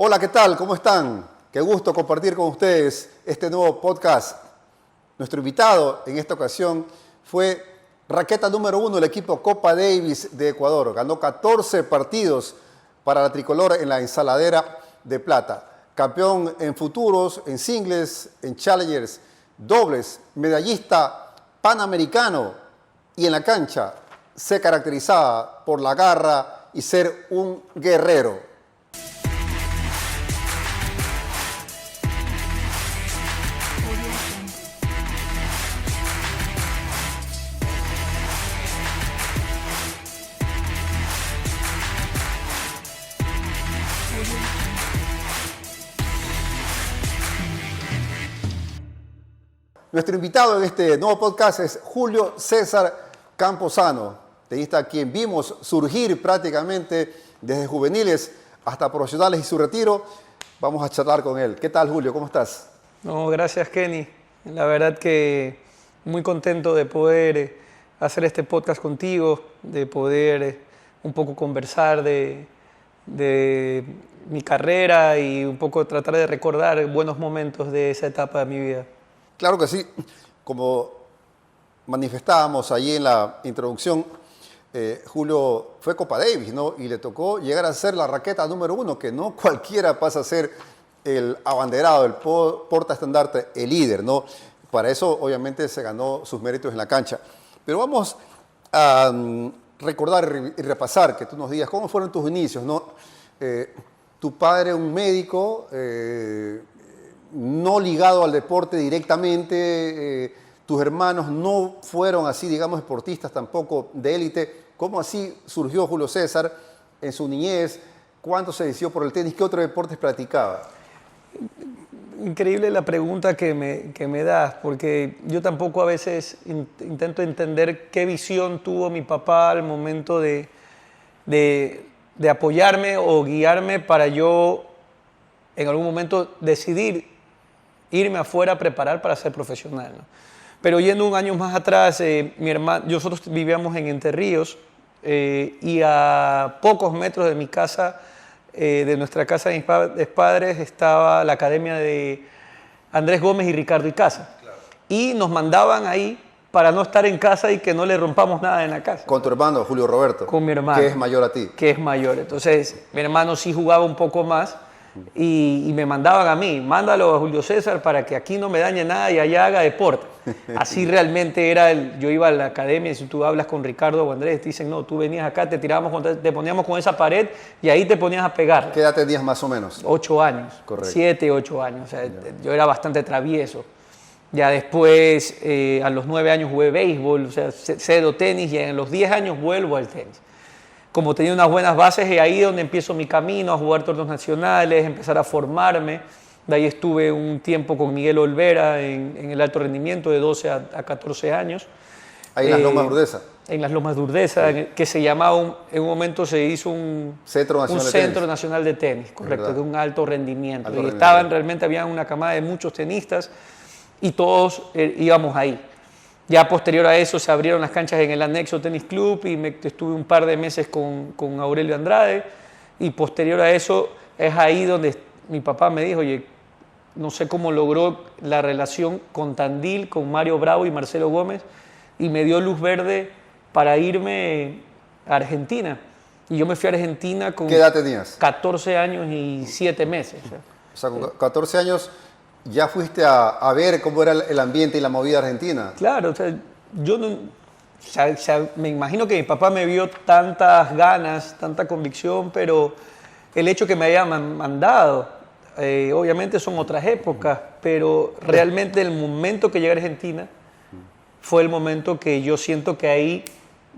Hola, ¿qué tal? ¿Cómo están? Qué gusto compartir con ustedes este nuevo podcast. Nuestro invitado en esta ocasión fue raqueta número 1 del equipo Copa Davis de Ecuador. Ganó 14 partidos para la tricolor en la ensaladera de plata. Campeón en futuros, en singles, en challengers, dobles, medallista panamericano y en la cancha se caracterizaba por la garra y ser un guerrero. Nuestro invitado en este nuevo podcast es Julio César Camposano, tenista a quien vimos surgir prácticamente desde juveniles hasta profesionales y su retiro. Vamos a charlar con él. ¿Qué tal, Julio? ¿Cómo estás? No, gracias, Kenny. La verdad que muy contento de poder hacer este podcast contigo, de poder un poco conversar de mi carrera y un poco tratar de recordar buenos momentos de esa etapa de mi vida. Claro que sí. Como manifestábamos allí en la introducción, Julio fue Copa Davis, ¿no? Y le tocó llegar a ser la raqueta número 1, que no cualquiera pasa a ser el abanderado, el portaestandarte, el líder, ¿no? Para eso, obviamente, se ganó sus méritos en la cancha. Pero vamos a recordar y repasar, que tú nos digas cómo fueron tus inicios, ¿no? Tu padre, un médico, no ligado al deporte directamente, tus hermanos no fueron así, digamos, deportistas tampoco de élite. ¿Cómo así surgió Julio César en su niñez? ¿Cuánto se decidió por el tenis? ¿Qué otros deportes practicaba? Increíble la pregunta que me das, porque yo tampoco a veces intento entender qué visión tuvo mi papá al momento de apoyarme o guiarme para yo en algún momento decidir irme afuera a preparar para ser profesional, ¿no? Pero yendo un año más atrás, nosotros vivíamos en Entre Ríos y a pocos metros de mi casa, de nuestra casa de mis padres, estaba la academia de Andrés Gómez y Ricardo Icaza. Claro. Y nos mandaban ahí para no estar en casa y que no le rompamos nada en la casa. ¿Con tu hermano, Julio Roberto? Con mi hermano. ¿Que es mayor a ti? Que es mayor. Entonces, mi hermano sí jugaba un poco más. Y me mandaban a mí, mándalo a Julio César para que aquí no me dañe nada y allá haga deporte. Así realmente era, yo iba a la academia y si tú hablas con Ricardo o Andrés, te dicen, no, tú venías acá, te poníamos con esa pared y ahí te ponías a pegar. ¿Qué edad tenías más o menos? 8 años, correcto. 7, 8 años, o sea, yo era bastante travieso. Ya después, a los 9 años jugué béisbol, o sea, cedo tenis y en los 10 años vuelvo al tenis. Como tenía unas buenas bases, es ahí donde empiezo mi camino a jugar torneos nacionales, empezar a formarme. De ahí estuve un tiempo con Miguel Olvera en el alto rendimiento de 12 a 14 años. Ahí en las Lomas de Urdesa. En las Lomas de Urdesa, sí. Que se llamaba, en un momento se hizo un Centro Nacional de Tenis, correcto, de un alto rendimiento. Y realmente había una camada de muchos tenistas y todos íbamos ahí. Ya posterior a eso se abrieron las canchas en el Anexo Tenis Club y estuve un par de meses con Aurelio Andrade y posterior a eso es ahí donde mi papá me dijo, oye, no sé cómo logró la relación con Tandil, con Mario Bravo y Marcelo Gómez y me dio luz verde para irme a Argentina. Y yo me fui a Argentina con... ¿Qué edad tenías? 14 años y 7 meses. O sea, con 14 años... ¿Ya fuiste a ver cómo era el ambiente y la movida argentina? Claro, o sea, yo no, me imagino que mi papá me vio tantas ganas, tanta convicción, pero el hecho que me haya mandado, obviamente son otras épocas, pero realmente el momento que llegué a Argentina fue el momento que yo siento que ahí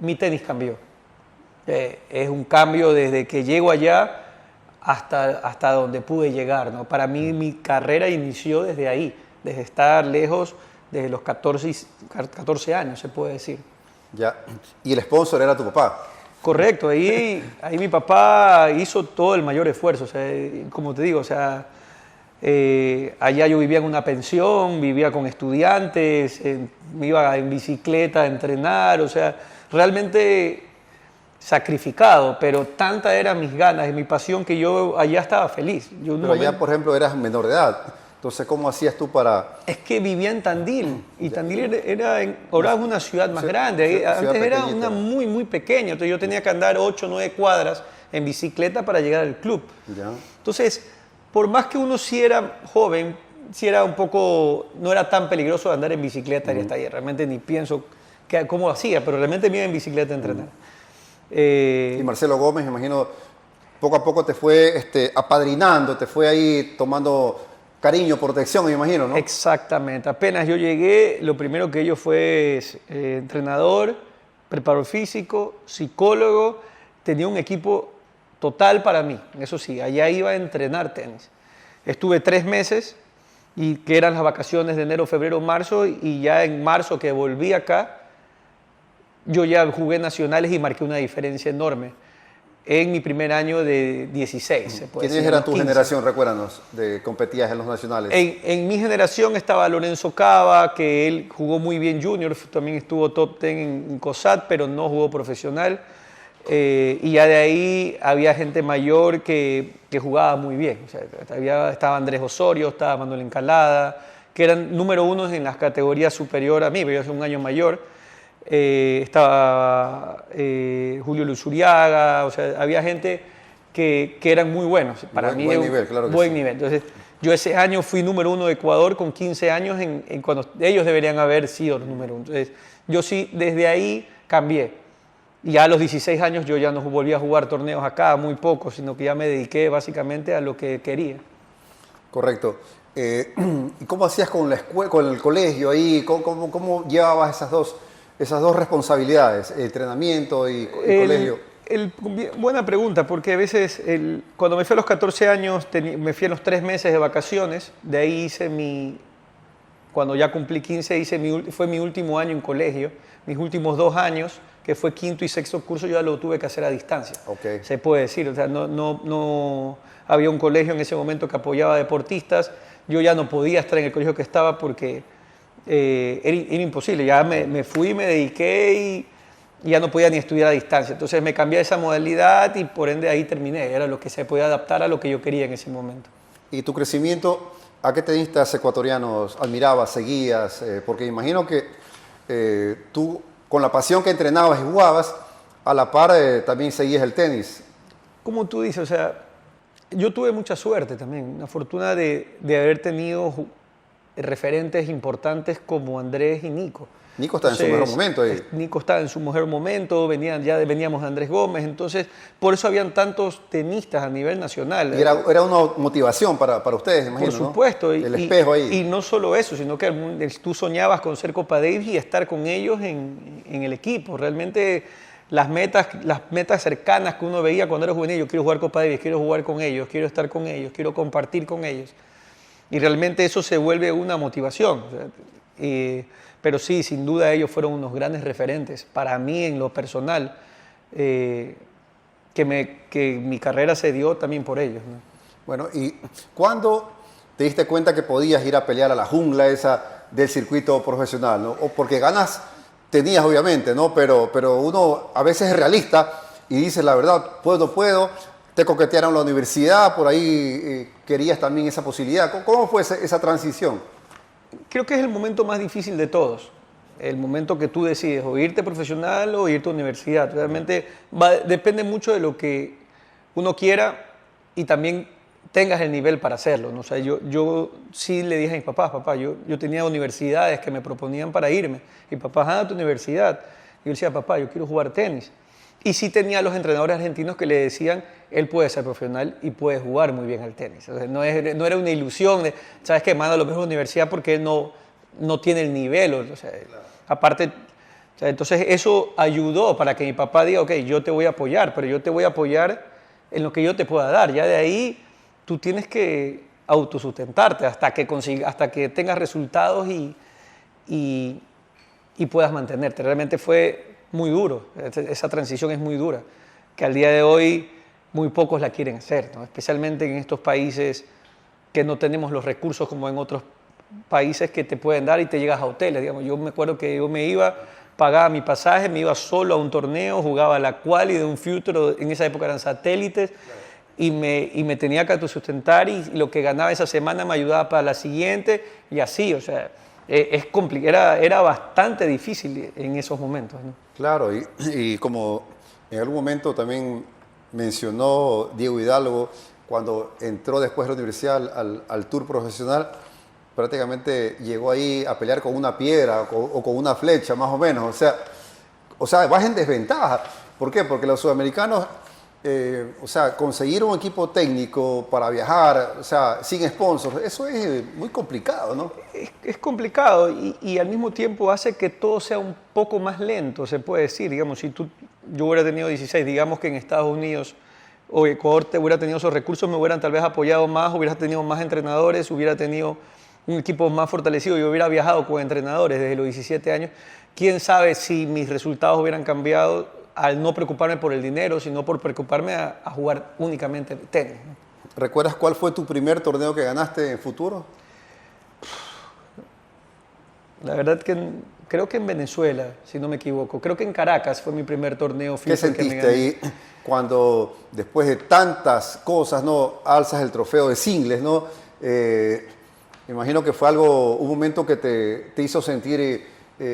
mi tenis cambió. Es un cambio desde que llego allá hasta donde pude llegar, ¿no? Para mí mi carrera inició desde ahí, desde estar lejos, desde los 14 años, se puede decir. Ya. ¿Y el sponsor era tu papá? Correcto, ahí mi papá hizo todo el mayor esfuerzo, o sea, como te digo, o sea, allá yo vivía en una pensión, vivía con estudiantes, me iba en bicicleta a entrenar, o sea, realmente sacrificado, pero tanta eran mis ganas y mi pasión que yo allá estaba feliz. Pero allá, por ejemplo, eras menor de edad. Entonces, ¿cómo hacías tú para...? Es que vivía en Tandil, y Tandil ahora es una ciudad más grande. Antes era una muy, muy pequeña. Entonces yo tenía que andar 8 o 9 cuadras en bicicleta para llegar al club. Ya. Entonces, por más que uno sí era joven, sí era un poco... No era tan peligroso andar en bicicleta hasta allá. Realmente ni pienso cómo lo hacía, pero realmente me iba en bicicleta a entrenar. Y Marcelo Gómez, me imagino, poco a poco te fue apadrinando, te fue ahí tomando cariño, protección, me imagino, ¿no? Exactamente. Apenas yo llegué, lo primero que ellos fue entrenador, preparador físico, psicólogo. Tenía un equipo total para mí. Eso sí, allá iba a entrenar tenis. Estuve 3 meses, y que eran las vacaciones de enero, febrero, marzo, y ya en marzo que volví acá, yo ya jugué nacionales y marqué una diferencia enorme en mi primer año de 16. Se puede ¿Quiénes decir, eran tu 15. generación, recuérdanos, de competías en los nacionales? En mi generación estaba Lorenzo Cava, que él jugó muy bien junior, también estuvo top 10 en COSAT, pero no jugó profesional. Y ya de ahí había gente mayor que jugaba muy bien. O sea, estaba Andrés Osorio, estaba Manuel Encalada, que eran número 1 en las categorías superiores a mí, pero yo soy un año mayor. Estaba Julio Luzuriaga, o sea, había gente que eran muy buenos. Para mí, buen nivel, claro que buen sí. nivel. Entonces, yo ese año fui número 1 de Ecuador con 15 años, cuando ellos deberían haber sido los número 1. Entonces, yo sí, desde ahí cambié. Y ya a los 16 años yo ya no volví a jugar torneos acá, muy poco, sino que ya me dediqué básicamente a lo que quería. Correcto. ¿Y cómo hacías con la escuela, con el colegio ahí? ¿Cómo llevabas esas dos responsabilidades, el entrenamiento y el colegio? Buena pregunta, porque a veces, cuando me fui a los 14 años, me fui a los 3 meses de vacaciones, de ahí cuando ya cumplí 15, fue mi último año en colegio, mis últimos 2 años, que fue quinto y sexto curso, yo ya lo tuve que hacer a distancia, Okay. Se puede decir. O sea, no había un colegio en ese momento que apoyaba a deportistas, yo ya no podía estar en el colegio que estaba porque era imposible, ya me fui, me dediqué y ya no podía ni estudiar a distancia. Entonces me cambié a esa modalidad y por ende ahí terminé, era lo que se podía adaptar a lo que yo quería en ese momento. ¿Y tu crecimiento, a qué tenistas ecuatorianos admirabas, seguías? Porque imagino que tú, con la pasión que entrenabas y jugabas, a la par también seguías el tenis. Como tú dices, o sea, yo tuve mucha suerte también, una fortuna de haber tenido referentes importantes como Andrés y Nico. Nico está en su mejor momento ahí. Nico estaba en su mejor momento, veníamos de Andrés Gómez, entonces por eso habían tantos tenistas a nivel nacional. Y era una motivación para ustedes, imagino, por supuesto, ¿no? El espejo ahí. Y no solo eso, sino que tú soñabas con ser Copa Davis y estar con ellos en el equipo. Realmente las metas cercanas que uno veía cuando era juvenil, yo quiero jugar Copa Davis, quiero jugar con ellos, quiero estar con ellos, quiero compartir con ellos. Y realmente eso se vuelve una motivación. O sea, pero sí, sin duda ellos fueron unos grandes referentes para mí en lo personal, que mi carrera se dio también por ellos, ¿no? Bueno, ¿y cuándo te diste cuenta que podías ir a pelear a la jungla esa del circuito profesional, ¿no? O porque ganas tenías, obviamente, ¿no? Pero uno a veces es realista y dice la verdad, puedo, no puedo. Te coquetearon la universidad, por ahí querías también esa posibilidad. ¿Cómo fue esa transición? Creo que es el momento más difícil de todos, el momento que tú decides o irte profesional o irte a universidad. Realmente depende mucho de lo que uno quiera y también tengas el nivel para hacerlo, ¿no? O sea, yo sí le dije a mis papás, papá, yo tenía universidades que me proponían para irme. Y papá, a tu universidad. Y yo decía, papá, yo quiero jugar tenis. Y sí tenía a los entrenadores argentinos que le decían, él puede ser profesional y puede jugar muy bien al tenis. O sea, no era una ilusión de, ¿sabes qué? Manda a lo mejor a la universidad porque él no tiene el nivel. O sea, claro. Aparte, o sea, entonces eso ayudó para que mi papá diga, ok, yo te voy a apoyar, pero yo te voy a apoyar en lo que yo te pueda dar. Ya de ahí tú tienes que autosustentarte hasta que tengas resultados y puedas mantenerte. Realmente fue muy duro, esa transición es muy dura, que al día de hoy muy pocos la quieren hacer, ¿no? Especialmente en estos países que no tenemos los recursos como en otros países que te pueden dar y te llegas a hoteles. Digamos, yo me acuerdo que yo me iba pagaba mi pasaje, me iba solo a un torneo, jugaba la quali de un Future, en esa época eran satélites, y me tenía que autosustentar y lo que ganaba esa semana me ayudaba para la siguiente y así, o sea, era bastante difícil en esos momentos, ¿no? Claro, y como en algún momento también mencionó Diego Hidalgo, cuando entró después de la universidad al tour profesional, prácticamente llegó ahí a pelear con una piedra o con una flecha, más o menos. O sea, vas en desventaja. ¿Por qué? Porque los sudamericanos, conseguir un equipo técnico para viajar, o sea, sin sponsors, eso es muy complicado, ¿no? Es complicado y al mismo tiempo hace que todo sea un poco más lento, se puede decir. Digamos, si yo hubiera tenido 16, digamos que en Estados Unidos o Ecuador te hubiera tenido esos recursos, me hubieran tal vez apoyado más, hubiera tenido más entrenadores, hubiera tenido un equipo más fortalecido, yo hubiera viajado con entrenadores desde los 17 años. ¿Quién sabe si mis resultados hubieran cambiado al no preocuparme por el dinero, sino por preocuparme a jugar únicamente tenis? ¿Recuerdas cuál fue tu primer torneo que ganaste en Futuro? La verdad que creo que en Venezuela, si no me equivoco. Creo que en Caracas fue mi primer torneo. ¿Qué sentiste ahí cuando después de tantas cosas, ¿no?, alzas el trofeo de singles, ¿no? Me imagino que fue un momento que te hizo sentir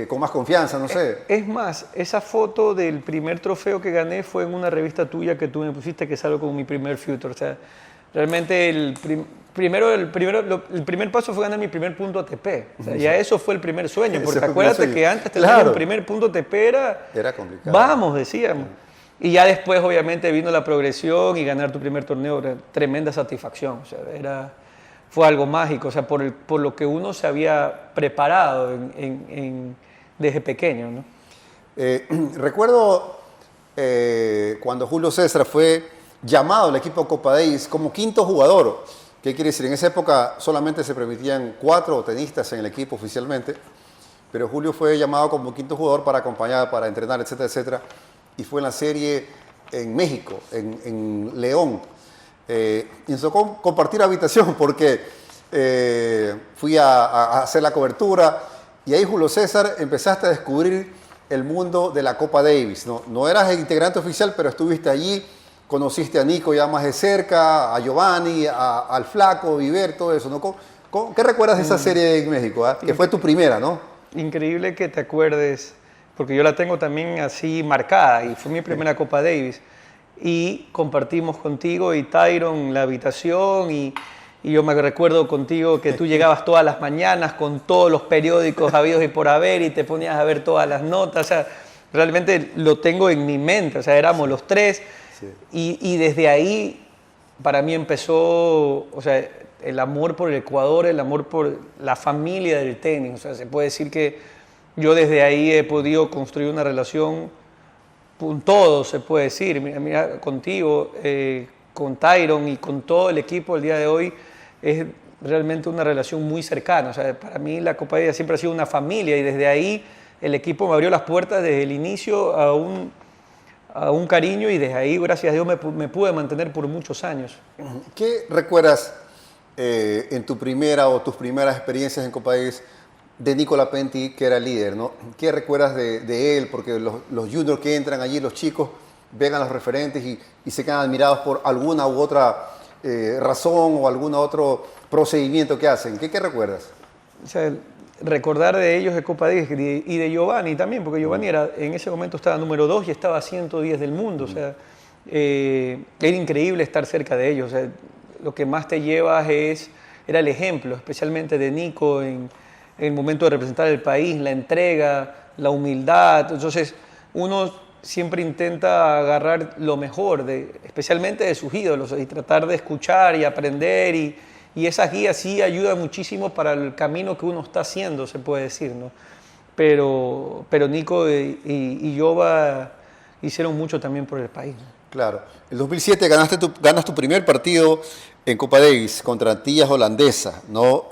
con más confianza, no sé. Es más, esa foto del primer trofeo que gané fue en una revista tuya que tú me pusiste, que salgo con mi primer Future. O sea, realmente el primer paso fue ganar mi primer punto ATP. O sea, ya eso fue el primer sueño, porque acuérdate que antes tener un primer punto ATP era complicado. Vamos, decíamos. Y ya después, obviamente, vino la progresión y ganar tu primer torneo, tremenda satisfacción. O sea, fue algo mágico, o sea, por lo que uno se había preparado desde pequeño, ¿no? Recuerdo cuando Julio César fue llamado al equipo Copa Davis como quinto jugador. ¿Qué quiere decir? En esa época solamente se permitían 4 tenistas en el equipo oficialmente, pero Julio fue llamado como quinto jugador para acompañar, para entrenar, etcétera, etcétera, y fue en la serie en México, en León. Y nos tocó compartir habitación porque fui a hacer la cobertura y ahí, Julio César, empezaste a descubrir el mundo de la Copa Davis. No eras el integrante oficial, pero estuviste allí, conociste a Nico ya más de cerca, a Giovanni, al Flaco, Viver, todo eso, ¿no? ¿Qué recuerdas de esa serie en México? Que fue tu primera, ¿no? Increíble que te acuerdes, porque yo la tengo también así marcada y fue mi primera Copa Davis. Y compartimos contigo y Tyron la habitación y yo me recuerdo contigo que tú llegabas todas las mañanas con todos los periódicos habidos y por haber y te ponías a ver todas las notas. O sea, realmente lo tengo en mi mente, o sea, éramos los 3 y desde ahí para mí empezó, o sea, el amor por el Ecuador, el amor por la familia del tenis. O sea, se puede decir que yo desde ahí he podido construir una relación con todo, se puede decir. Mira, contigo, con Tyron y con todo el equipo el día de hoy es realmente una relación muy cercana. O sea, para mí la Copa Davis siempre ha sido una familia y desde ahí el equipo me abrió las puertas desde el inicio a un cariño y desde ahí, gracias a Dios, me pude mantener por muchos años. ¿Qué recuerdas en tu primera o tus primeras experiencias en Copa Davis de Nico Lapentti, que era el líder, ¿no? ¿Qué recuerdas de él? Porque los juniors que entran allí, los chicos, ven a los referentes y se quedan admirados por alguna u otra razón o algún otro procedimiento que hacen. ¿Qué recuerdas? O sea, recordar de ellos de Copa Davis y de Giovanni también, porque Giovanni en ese momento estaba número 2 y estaba a 110 del mundo. O sea, era increíble estar cerca de ellos. O sea, lo que más te llevas era el ejemplo, especialmente de Nico en el momento de representar el país, la entrega, la humildad. Entonces, uno siempre intenta agarrar lo mejor, especialmente de sus ídolos, y tratar de escuchar y aprender. Y esas guías sí ayudan muchísimo para el camino que uno está haciendo, se puede decir, ¿no? Pero Nico y Jova hicieron mucho también por el país, ¿no? Claro. En 2007 ganas tu primer partido en Copa Davis contra Antillas Holandesas, ¿no?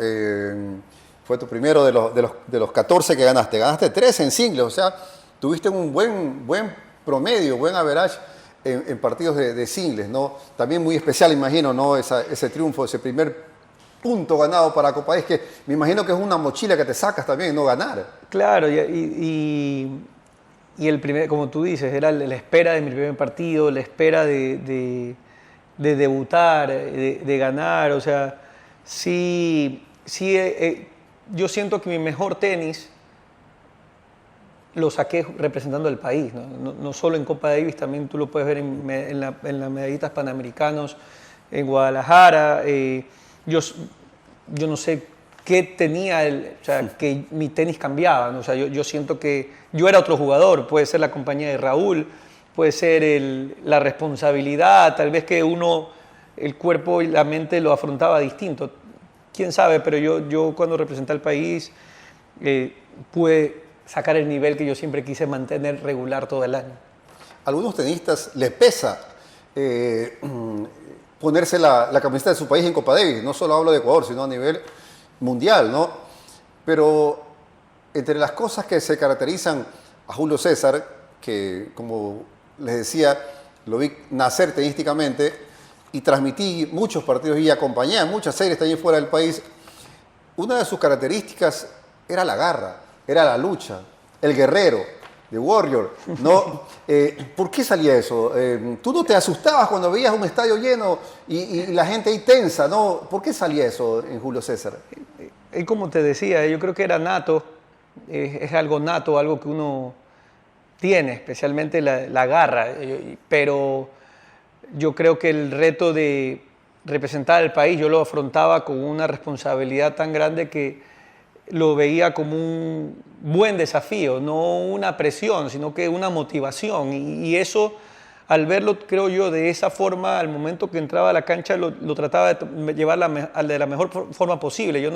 Fue tu primero de los 14 que ganaste. Ganaste 3 en singles, o sea, tuviste un buen promedio, buen average en partidos de singles, ¿no? También muy especial, imagino, ¿no? Ese triunfo, ese primer punto ganado para Copa Davis, que me imagino que es una mochila que te sacas también, ¿no? Ganar. Claro, y y el primer, como tú dices, era la espera de mi primer partido, la espera de debutar, de ganar. O sea, sí, yo siento que mi mejor tenis lo saqué representando al país, no solo en Copa Davis, también tú lo puedes ver en las medallitas panamericanos en Guadalajara. Yo no sé qué tenía, o sea, que mi tenis cambiaba, ¿no? O sea, yo siento que yo era otro jugador, puede ser la compañía de Raúl, puede ser la responsabilidad, tal vez que el cuerpo y la mente lo afrontaba distinto. Quién sabe, pero yo cuando representé al país pude sacar el nivel que yo siempre quise mantener regular todo el año. A algunos tenistas les pesa ponerse la camiseta de su país en Copa Davis. No solo hablo de Ecuador, sino a nivel mundial, ¿no? Pero entre las cosas que se caracterizan a Julio César, que como les decía, lo vi nacer tenísticamente y transmití muchos partidos y acompañé a muchas series también fuera del país, una de sus características era la garra, era la lucha, el guerrero, the warrior, ¿no? ¿Por qué salía eso? ¿Tú no te asustabas cuando veías un estadio lleno y la gente ahí tensa, ¿no? ¿Por qué salía eso en Julio César? Como te decía, yo creo que era nato, es algo nato, algo que uno tiene, especialmente la garra, pero yo creo que el reto de representar al país yo lo afrontaba con una responsabilidad tan grande que lo veía como un buen desafío, no una presión, sino que una motivación. Y eso, al verlo, creo yo, de esa forma, al momento que entraba a la cancha, lo trataba de llevar de la mejor forma posible. Yo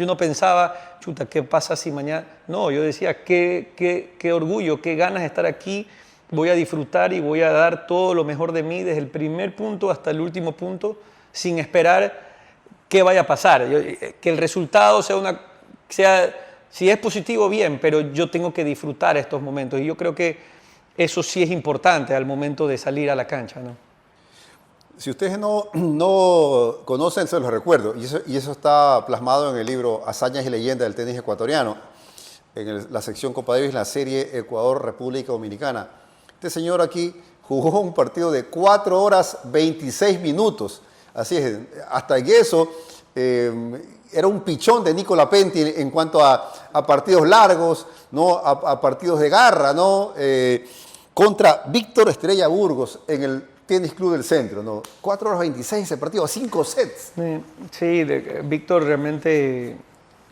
no pensaba, chuta, ¿qué pasa si mañana? No, yo decía, qué orgullo, qué ganas de estar aquí, voy a disfrutar y voy a dar todo lo mejor de mí, desde el primer punto hasta el último punto, sin esperar qué vaya a pasar. Que el resultado sea, si es positivo, bien, pero yo tengo que disfrutar estos momentos. Y yo creo que eso sí es importante al momento de salir a la cancha, ¿no? Si ustedes no conocen, se los recuerdo. Y eso está plasmado en el libro Hazañas y Leyendas del Tenis Ecuatoriano, en la sección Copa Davis, la serie Ecuador-República Dominicana. Este señor aquí jugó un partido de 4 horas 26 minutos. Así es, hasta en eso era un pichón de Nicola Penti en cuanto a partidos largos, ¿no? A partidos de garra, ¿no? Contra Víctor Estrella Burgos en el Tenis Club del Centro, ¿no? 4 horas 26 ese partido, 5 sets. Sí, Víctor realmente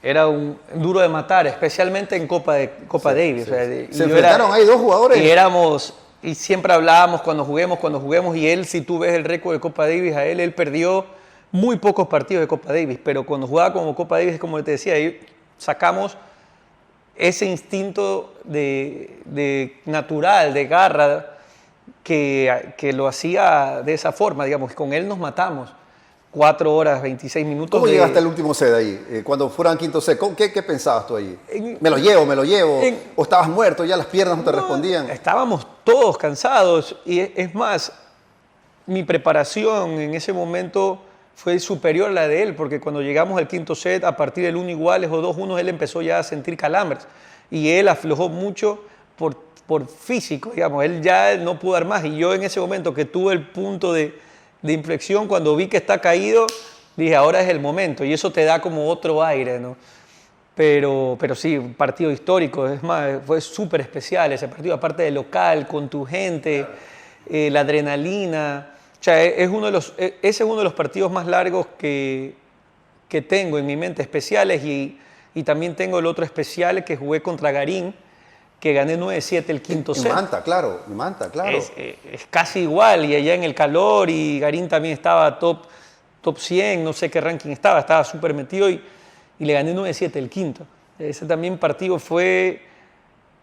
era un duro de matar, especialmente en Copa Davis. Sí. O sea, se enfrentaron ahí dos jugadores. Y siempre hablábamos cuando juguemos, y él, si tú ves el récord de Copa Davis, él perdió muy pocos partidos de Copa Davis, pero cuando jugaba como Copa Davis, como te decía, ahí sacamos ese instinto de natural, de garra, que lo hacía de esa forma, digamos, con él nos matamos. 4 horas, 26 minutos. ¿Cómo llegaste al último set ahí? Cuando fueran quinto set, ¿qué pensabas tú allí? ¿Me lo llevo? ¿O estabas muerto, ya las piernas no te respondían? Estábamos todos cansados, y es más, mi preparación en ese momento fue superior a la de él, porque cuando llegamos al quinto set, a partir del 1 iguales o 2-1, él empezó ya a sentir calambres, y él aflojó mucho por físico, digamos, él ya no pudo dar más, y yo en ese momento que tuve el punto de inflexión, cuando vi que está caído, dije, ahora es el momento, y eso te da como otro aire, ¿no? Pero sí, un partido histórico, es más, fue súper especial ese partido, aparte de local, con tu gente, la adrenalina. O sea, ese es uno de los partidos más largos que tengo en mi mente, especiales, y también tengo el otro especial que jugué contra Garín, que gané 9-7 el quinto set. En Manta, claro. Es casi igual, y allá en el calor, y Garín también estaba top 100, no sé qué ranking estaba súper metido, y le gané 9-7 el quinto. Ese también partido fue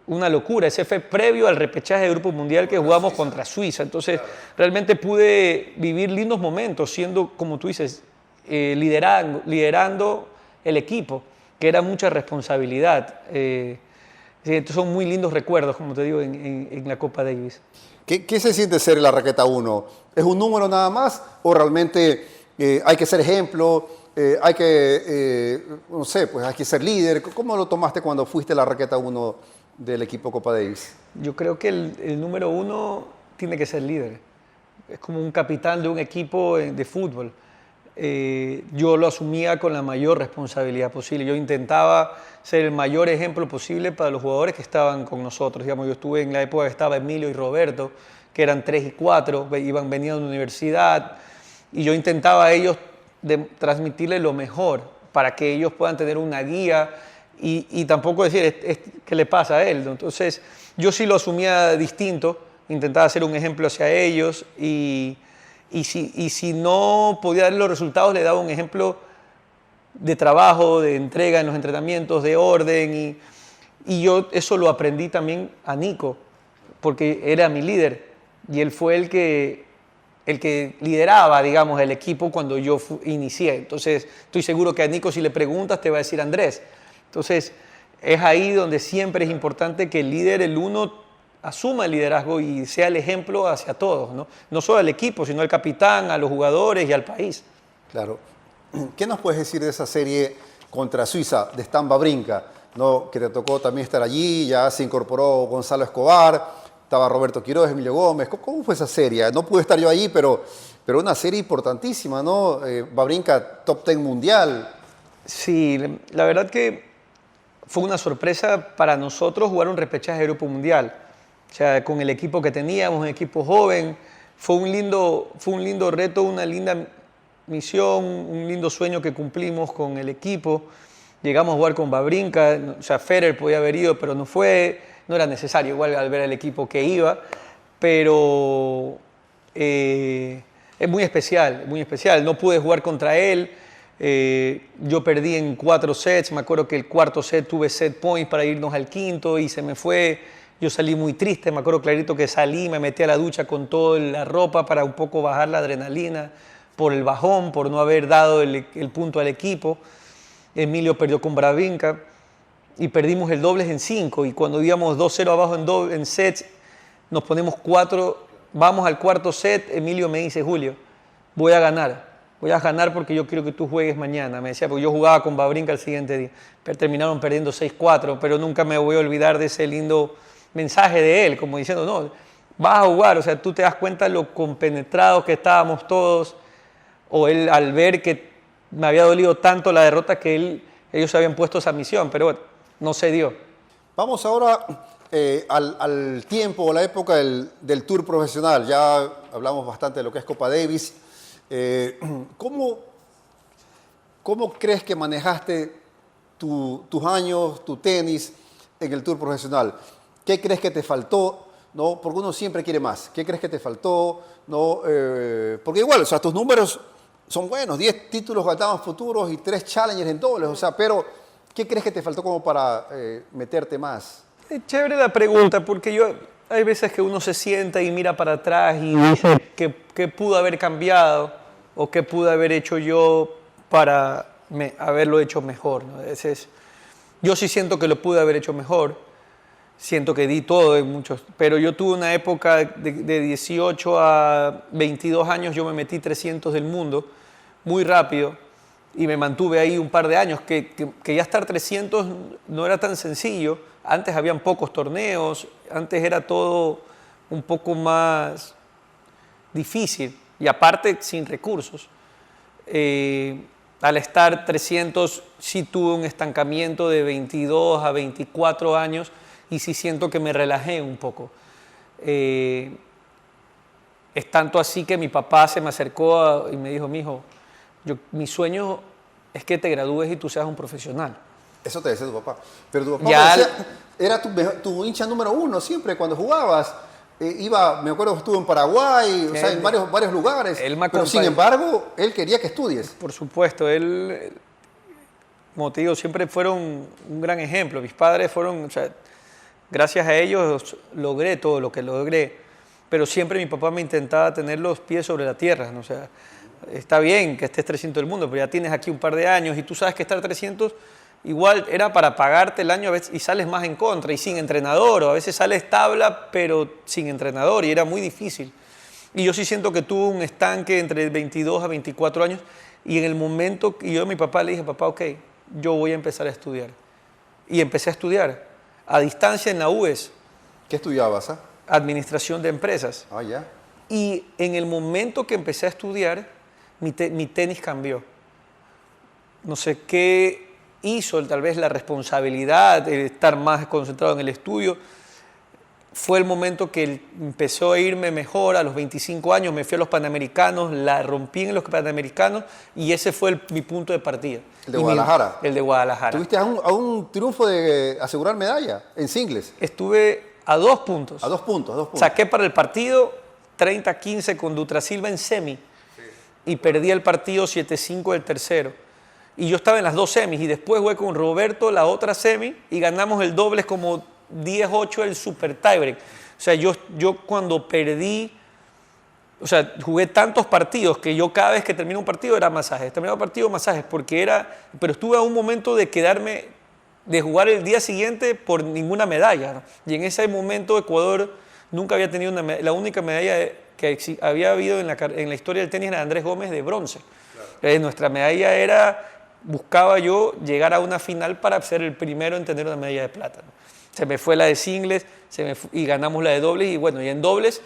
una locura, ese fue previo al repechaje de Grupo Mundial que jugamos contra Suiza. Entonces, realmente pude vivir lindos momentos siendo, como tú dices, liderando el equipo, que era mucha responsabilidad. Entonces son muy lindos recuerdos, como te digo, en la Copa Davis. ¿Qué se siente ser la raqueta 1? ¿Es un número nada más o realmente hay que ser ejemplo, hay que, no sé, pues hay que ser líder? ¿Cómo lo tomaste cuando fuiste la raqueta 1 del equipo Copa Davis? Yo creo que el número uno tiene que ser líder. Es como un capitán de un equipo de fútbol. Yo lo asumía con la mayor responsabilidad posible. Yo intentaba ser el mayor ejemplo posible para los jugadores que estaban con nosotros. Digamos, yo estuve en la época que estaba Emilio y Roberto, que eran 3 y 4, venían de la universidad, y yo intentaba a ellos transmitirles lo mejor para que ellos puedan tener una guía y tampoco decir qué le pasa a él, ¿no? Entonces yo sí lo asumía distinto, intentaba hacer un ejemplo hacia ellos y si no podía dar los resultados le daba un ejemplo de trabajo, de entrega en los entrenamientos, de orden y yo eso lo aprendí también a Nico porque era mi líder y él fue el que lideraba, digamos, el equipo cuando yo inicié. Entonces, estoy seguro que a Nico si le preguntas te va a decir Andrés. Entonces, es ahí donde siempre es importante que el líder, el uno, asuma el liderazgo y sea el ejemplo hacia todos, ¿no? No solo al equipo, sino al capitán, a los jugadores y al país. Claro. ¿Qué nos puedes decir de esa serie contra Suiza, de Stan Wawrinka, ¿no? Que te tocó también estar allí, ya se incorporó Gonzalo Escobar, estaba Roberto Quiroz, Emilio Gómez. ¿Cómo fue esa serie? No pude estar yo allí, pero una serie importantísima, ¿no? Wawrinka, top 10 mundial. Sí, la verdad que fue una sorpresa para nosotros jugar un repechaje de Grupo Mundial. O sea, con el equipo que teníamos, un equipo joven, fue un lindo reto, una linda misión, un lindo sueño que cumplimos con el equipo. Llegamos a jugar con Wawrinka, o sea, Federer podía haber ido, pero no fue, no era necesario, igual al ver el equipo que iba, pero es muy especial, muy especial. No pude jugar contra él, yo perdí en 4 sets, me acuerdo que el cuarto set tuve set point para irnos al quinto y se me fue, yo salí muy triste, me acuerdo clarito que salí, me metí a la ducha con toda la ropa para un poco bajar la adrenalina por el bajón, por no haber dado el punto al equipo. Emilio perdió con Wawrinka y perdimos el dobles en 5 y cuando íbamos 2-0 abajo en sets nos ponemos 4, vamos al cuarto set, Emilio me dice, Julio, voy a ganar porque yo quiero que tú juegues mañana, me decía, porque yo jugaba con Wawrinka el siguiente día, pero terminaron perdiendo 6-4, pero nunca me voy a olvidar de ese lindo mensaje de él, como diciendo, no, vas a jugar, o sea, tú te das cuenta lo compenetrados que estábamos todos, o él al ver que me había dolido tanto la derrota que ellos habían puesto esa misión, pero bueno, no se dio. Vamos ahora al tiempo o la época del Tour profesional. Ya hablamos bastante de lo que es Copa Davis. ¿Cómo crees que manejaste tus años, tu tenis en el Tour profesional? ¿Qué crees que te faltó? ¿No? Porque uno siempre quiere más. ¿Qué crees que te faltó? ¿No? Porque igual, o sea, tus números son buenos, 10 títulos ganados futuros y 3 challengers en dobles, o sea, pero ¿qué crees que te faltó como para meterte más? Es chévere la pregunta, porque hay veces que uno se sienta y mira para atrás y dice qué pudo haber cambiado o qué pude haber hecho yo para haberlo hecho mejor, ¿no? Yo sí siento que lo pude haber hecho mejor, siento que di todo en muchos, pero yo tuve una época de 18 a 22 años, yo me metí 300 del mundo muy rápido y me mantuve ahí un par de años, que ya estar 300 no era tan sencillo, antes habían pocos torneos, antes era todo un poco más difícil y aparte sin recursos. Al estar 300 sí tuve un estancamiento de 22 a 24 años y sí siento que me relajé un poco. Es tanto así que mi papá se me acercó y me dijo, mijo, mi sueño es que te gradúes y tú seas un profesional. Eso te decía tu papá. Pero tu papá era tu hincha número 1 siempre cuando jugabas. Me acuerdo que estuvo en Paraguay, o sea, en varios lugares. Pero sin embargo, él quería que estudies. Por supuesto, él, como te digo, siempre fueron un gran ejemplo. Mis padres fueron, o sea, gracias a ellos logré todo lo que logré. Pero siempre mi papá me intentaba tener los pies sobre la tierra, ¿no? O sea, está bien que estés 300 del mundo, pero ya tienes aquí un par de años y tú sabes que estar 300 igual era para pagarte el año a veces, y sales más en contra y sin entrenador, o a veces sales tabla pero sin entrenador y era muy difícil. Y yo sí siento que tuve un estanque entre 22 a 24 años y en el momento que yo a mi papá le dije, papá, ok, yo voy a empezar a estudiar. Y empecé a estudiar. a distancia en la UES. ¿Qué estudiabas? Administración de empresas. Ah, ya. Y en el momento que empecé a estudiar, mi tenis cambió. No sé qué hizo, tal vez la responsabilidad de estar más concentrado en el estudio. Fue el momento que empezó a irme mejor. A los 25 años me fui a los Panamericanos, la rompí en los Panamericanos y ese fue mi punto de partida. ¿El de Guadalajara? El de Guadalajara. ¿Tuviste a un triunfo de asegurar medalla en singles? Estuve a 2 puntos. A 2 puntos. Saqué para el partido 30-15 con Dutra Silva en semi y perdí el partido 7-5 del tercero. Y yo estaba en las 2 semis y después jugué con Roberto la otra semi y ganamos el dobles como 10-8 el super tiebreak. O sea, yo cuando perdí, o sea, jugué tantos partidos que yo cada vez que terminaba un partido era masajes. Terminaba un partido, masajes, pero estuve a un momento de quedarme, de jugar el día siguiente por ninguna medalla, ¿no? Y en ese momento Ecuador nunca había tenido la única medalla que había habido en la historia del tenis era Andrés Gómez de bronce. Claro. Nuestra medalla buscaba yo llegar a una final para ser el primero en tener una medalla de plata, ¿no? Se me fue la de singles y ganamos la de dobles y bueno, y en dobles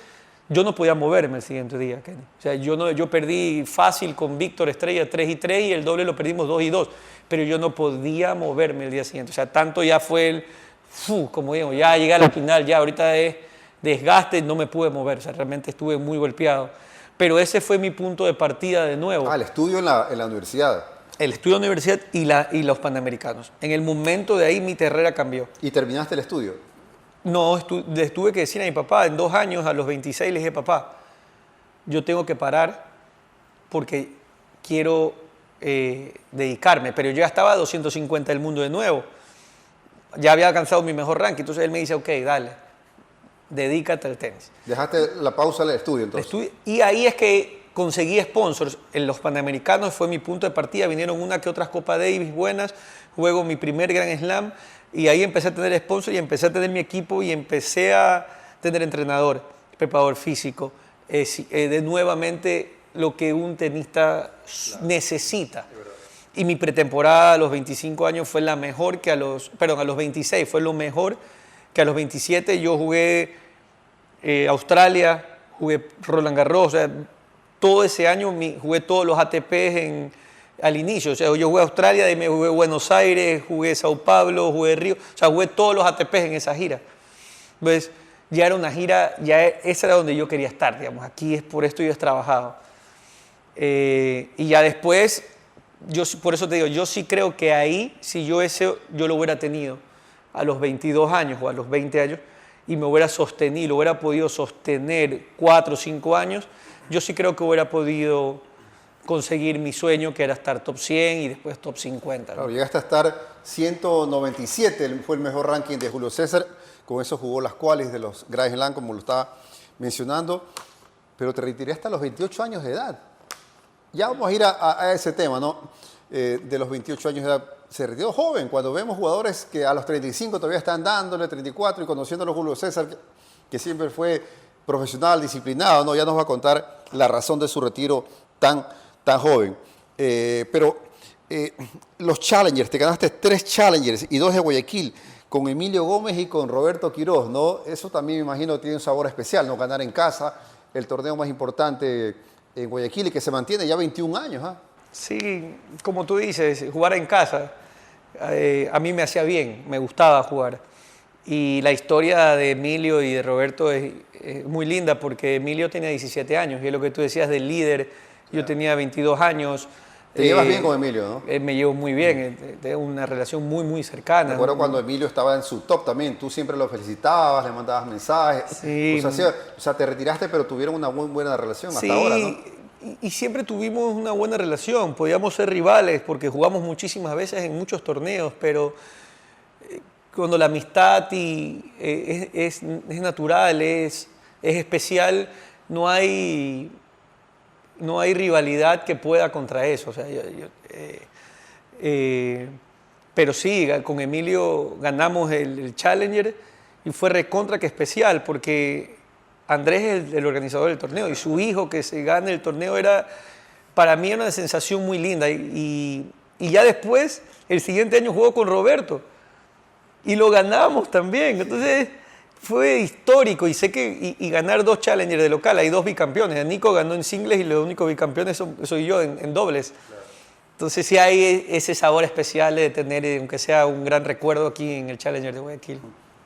yo no podía moverme el siguiente día, Kenny. O sea, yo perdí fácil con Víctor Estrella 3-3 y el doble lo perdimos 2-2, pero yo no podía moverme el día siguiente. O sea, tanto ya fue como digo, ya llegué a la final, ya ahorita es desgaste, no me pude mover. O sea, realmente estuve muy golpeado. Pero ese fue mi punto de partida de nuevo. El estudio en la universidad. El estudio de la universidad y los Panamericanos. En el momento de ahí mi carrera cambió. ¿Y terminaste el estudio? No, tuve que decir a mi papá, en 2 años, a los 26, le dije, papá, yo tengo que parar porque quiero dedicarme. Pero yo ya estaba a 250 del mundo de nuevo. Ya había alcanzado mi mejor ranking. Entonces él me dice, ok, dale, dedícate al tenis. ¿Dejaste la pausa del estudio entonces? Y ahí es que conseguí sponsors. En los Panamericanos fue mi punto de partida. Vinieron una que otras Copa Davis buenas. Juego mi primer Grand Slam. Y ahí empecé a tener sponsors y empecé a tener mi equipo y empecé a tener entrenador, preparador físico. De nuevamente lo que un tenista necesita. Y mi pretemporada a los 25 años fue la mejor que a los 26 fue lo mejor que a los 27. Yo jugué Australia, jugué Roland Garros, o sea, todo ese año jugué todos los ATPs al inicio. O sea, yo jugué Australia, de ahí me jugué Buenos Aires, jugué Sao Paulo, jugué Río, o sea, jugué todos los ATPs en esa gira. Entonces, ya era una gira, esa era donde yo quería estar, digamos, aquí es por esto yo he trabajado. Y ya después, por eso te digo, yo sí creo que ahí, si yo lo hubiera tenido a los 22 años o a los 20 años y me hubiera sostenido, lo hubiera podido sostener 4 o 5 años, yo sí creo que hubiera podido conseguir mi sueño, que era estar top 100 y después top 50. ¿no? Claro, llegaste a estar 197, fue el mejor ranking de Julio César, con eso jugó las qualis de los Grand Slam, como lo estaba mencionando, pero te retiré hasta los 28 años de edad. Ya vamos a ir a ese tema, ¿no? De los 28 años de edad. Se retiró joven, cuando vemos jugadores que a los 35 todavía están dándole, 34, y conociéndolo Julio César, que siempre fue profesional, disciplinado, ¿no? Ya nos va a contar la razón de su retiro tan joven. Pero los Challengers, te ganaste 3 Challengers y 2 de Guayaquil, con Emilio Gómez y con Roberto Quirós, ¿no? Eso también me imagino tiene un sabor especial, ¿no? Ganar en casa, el torneo más importante en Guayaquil y que se mantiene ya 21 años, ¿ah? Sí, como tú dices, jugar en casa a mí me hacía bien, me gustaba jugar. Y la historia de Emilio y de Roberto es muy linda porque Emilio tenía 17 años y es lo que tú decías del líder. Yo tenía 22 años. Te llevas bien con Emilio, ¿no? Me llevo muy bien, tengo una relación muy, muy cercana. Recuerdo cuando Emilio estaba en su top también, tú siempre lo felicitabas, le mandabas mensajes. Sí. O sea, te retiraste, pero tuvieron una muy buena relación hasta ahora, ¿no? Y siempre tuvimos una buena relación, podíamos ser rivales porque jugamos muchísimas veces en muchos torneos, pero cuando la amistad es natural, es especial, no hay rivalidad que pueda contra eso. O sea, pero sí, con Emilio ganamos el Challenger y fue recontra que especial porque Andrés es el organizador del torneo y su hijo que se gane el torneo para mí era una sensación muy linda. Y ya después, el siguiente año jugó con Roberto. y lo ganamos también. Entonces fue histórico y sé que y ganar 2 Challengers de local, hay 2 bicampeones. Nico ganó en singles y los únicos bicampeones soy yo en dobles. Claro. Entonces sí hay ese sabor especial de tener, aunque sea un gran recuerdo aquí en el Challenger de Guayaquil.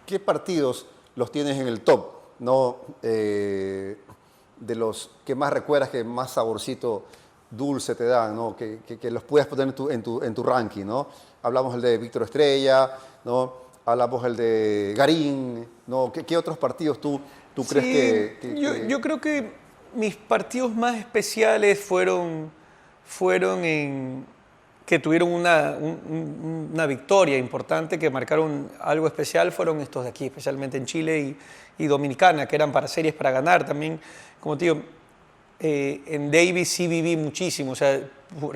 ¿Qué partidos los tienes en el top, no, de los que más recuerdas, que más saborcito dulce te dan, ¿no? que los puedas poner en tu ranking, ¿no? Hablamos el de Víctor Estrella, ¿no? Hablamos el de Garín, ¿no? ¿Qué otros partidos tú crees que...? Yo creo que mis partidos más especiales fueron que tuvieron una victoria importante, que marcaron algo especial, fueron estos de aquí, especialmente en Chile y Dominicana, que eran para series para ganar también. Como te digo, en Davis sí viví muchísimo, o sea,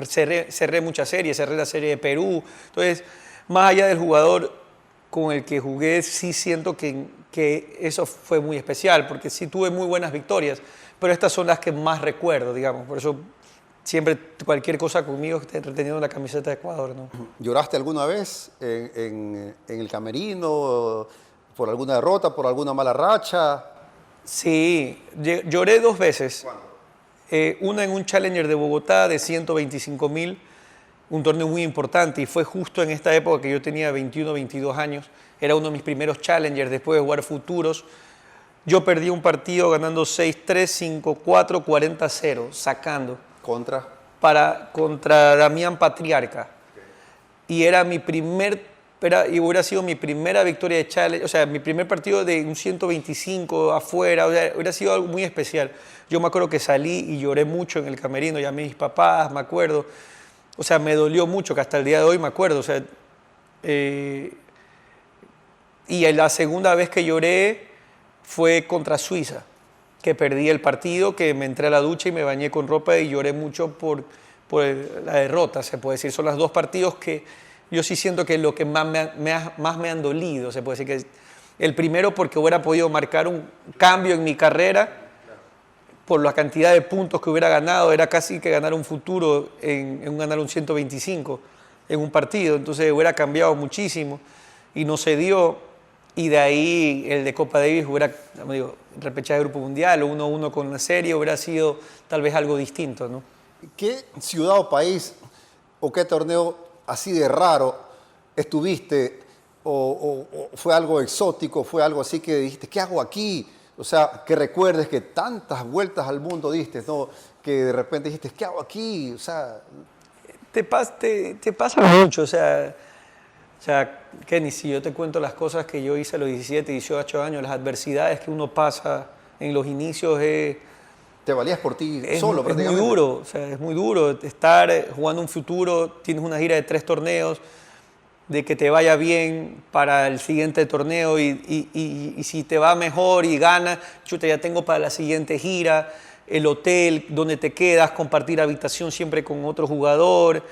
cerré muchas series, cerré la serie de Perú. Entonces, más allá del jugador con el que jugué, sí siento que eso fue muy especial, porque sí tuve muy buenas victorias, pero estas son las que más recuerdo, digamos. Por eso siempre cualquier cosa conmigo esté reteniendo la camiseta de Ecuador, ¿no? ¿Lloraste alguna vez en el camerino por alguna derrota, por alguna mala racha? Sí, lloré 2 veces. ¿Cuándo? Una en un Challenger de Bogotá de 125.000, un torneo muy importante, y fue justo en esta época que yo tenía 21, 22 años. Era uno de mis primeros Challengers después de jugar futuros. Yo perdí un partido ganando 6-3, 5-4, 40-0, sacando. Contra Damián Patriarca. Okay. Y era y hubiera sido mi primera victoria de Challenge, o sea, mi primer partido de un 125 afuera, o sea, hubiera sido algo muy especial. Yo me acuerdo que salí y lloré mucho en el camerino, llamé a mis papás, me acuerdo. O sea, me dolió mucho, que hasta el día de hoy me acuerdo. O sea, y la segunda vez que lloré fue contra Suiza, que perdí el partido, que me entré a la ducha y me bañé con ropa y lloré mucho por la derrota, se puede decir. Son los 2 partidos que yo sí siento que es lo que más me han dolido, se puede decir. Que el primero porque hubiera podido marcar un cambio en mi carrera por la cantidad de puntos que hubiera ganado. Era casi que ganar un futuro en ganar un 125 en un partido. Entonces hubiera cambiado muchísimo y no se dio. Y de ahí el de Copa Davis hubiera, repechaje de Grupo Mundial o 1-1 con la serie, hubiera sido tal vez algo distinto, ¿no? ¿Qué ciudad o país o qué torneo así de raro estuviste o fue algo exótico, fue algo así que dijiste, ¿qué hago aquí? O sea, que recuerdes que tantas vueltas al mundo diste, ¿no? Que de repente dijiste, ¿qué hago aquí? O sea... Te pasa mucho, o sea, Kenny, si yo te cuento las cosas que yo hice a los 17, 18 años, las adversidades que uno pasa en los inicios Te valías por ti solo prácticamente. Es muy duro, o sea, es muy duro estar jugando un futuro, tienes una gira de 3 torneos, de que te vaya bien para el siguiente torneo y si te va mejor y ganas, chuta, ya tengo para la siguiente gira, el hotel donde te quedas, compartir habitación siempre con otro jugador,